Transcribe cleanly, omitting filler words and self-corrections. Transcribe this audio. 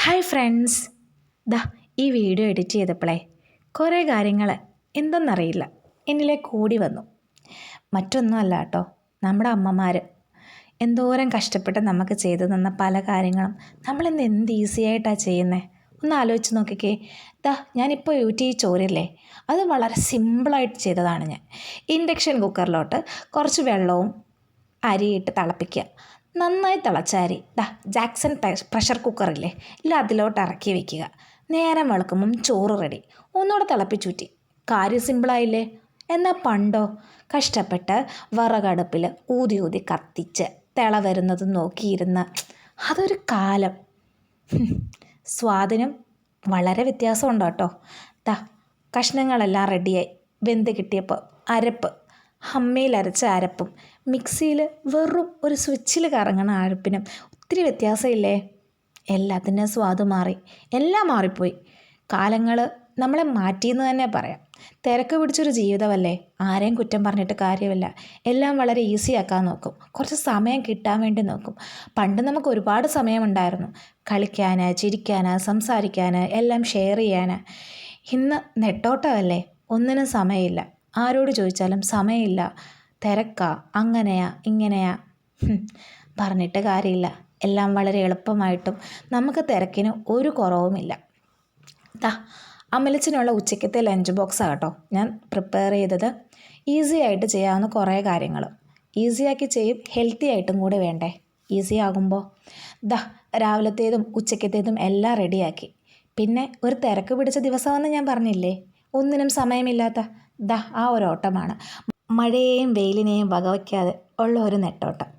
Hi friends, ഈ video edit ചെയ്തപ്പോഴേ കുറേ കാര്യങ്ങൾ എന്തെന്നറിയില്ല എന്നിലേക്ക് കൂടി വന്നു. മറ്റൊന്നുമല്ല കേട്ടോ, നമ്മുടെ അമ്മമാർ എന്തോരം കഷ്ടപ്പെട്ട് നമുക്ക് ചെയ്തു തന്ന പല കാര്യങ്ങളും നമ്മളിന്ന് എന്ത് ഈസി ആയിട്ടാണ് ചെയ്യുന്നത്. ഒന്ന് ആലോചിച്ച് നോക്കിക്കേ. ഞാനിപ്പോൾ ഊറ്റിയ ചോറില്ലേ, അത് വളരെ സിമ്പിളായിട്ട് ചെയ്തതാണ്. ഞാൻ ഇൻഡക്ഷൻ കുക്കറിലോട്ട് കുറച്ച് വെള്ളവും അരിയിട്ട് തിളപ്പിക്കുക. നന്നായി തിളച്ച അരി ജാക്സൺ പ്രഷർ കുക്കറില്ലേ, ഇല്ല അതിലോട്ട് ഇറക്കി വയ്ക്കുക. നേരം വെളുക്കുമ്പം ചോറ് റെഡി. ഒന്നുകൂടെ തിളപ്പിച്ചൂറ്റി. കാര്യം സിമ്പിളായില്ലേ? എന്നാൽ പണ്ടോ കഷ്ടപ്പെട്ട് വിറകടുപ്പിൽ ഊതി ഊതി കത്തിച്ച് തിള വരുന്നത് നോക്കിയിരുന്ന് അതൊരു കാലം. സ്വാദിനും വളരെ വ്യത്യാസമുണ്ടോ കേട്ടോ. കഷ്ണങ്ങളെല്ലാം റെഡിയായി വെന്ത് കിട്ടിയപ്പോൾ അരപ്പ്, അമ്മയിൽ അരച്ച അരപ്പും മിക്സിയിൽ വെറും ഒരു സ്വിച്ചിൽ കറങ്ങണ അരപ്പിനും ഒത്തിരി വ്യത്യാസമില്ലേ? എല്ലാത്തിനും സ്വാദ് മാറി, എല്ലാം മാറിപ്പോയി. കാലങ്ങൾ നമ്മളെ മാറ്റിയെന്ന് തന്നെ പറയാം. തിരക്ക് പിടിച്ചൊരു ജീവിതമല്ലേ, ആരെയും കുറ്റം പറഞ്ഞിട്ട് കാര്യമില്ല. എല്ലാം വളരെ ഈസി ആക്കാൻ നോക്കും, കുറച്ച് സമയം കിട്ടാൻ വേണ്ടി നോക്കും. പണ്ട് നമുക്ക് ഒരുപാട് സമയമുണ്ടായിരുന്നു, കളിക്കാൻ, ചിരിക്കാൻ, സംസാരിക്കാൻ, എല്ലാം ഷെയർ ചെയ്യാൻ. ഇന്ന് നെട്ടോട്ടമല്ലേ, ഒന്നിനും സമയമില്ല. ആരോട് ചോദിച്ചാലും സമയമില്ല, തിരക്കാ, അങ്ങനെയാ ഇങ്ങനെയാ. പറഞ്ഞിട്ട് കാര്യമില്ല. എല്ലാം വളരെ എളുപ്പമായിട്ടും നമുക്ക് തിരക്കിന് ഒരു കുറവുമില്ല. അമലച്ചനുള്ള ഉച്ചയ്ക്കത്തെ ലഞ്ച് ബോക്സാണ് കേട്ടോ ഞാൻ പ്രിപ്പയർ ചെയ്തത്. ഈസി ആയിട്ട് ചെയ്യാവുന്ന കുറേ കാര്യങ്ങൾ ഈസിയാക്കി ചെയ്യും, ഹെൽത്തി ആയിട്ടും കൂടെ വേണ്ടേ. ഈസി ആകുമ്പോൾ രാവിലത്തേതും ഉച്ചയ്ക്കത്തേതും എല്ലാം റെഡിയാക്കി. പിന്നെ ഒരു തിരക്ക് പിടിച്ച ദിവസമെന്ന് ഞാൻ പറഞ്ഞില്ലേ, ഒന്നിനും സമയമില്ലാത്ത ആ ഒരു ഓട്ടമാണ്. മഴയെയും വെയിലിനെയും വകവയ്ക്കാതെ ഉള്ള ഒരു നെട്ടോട്ടം.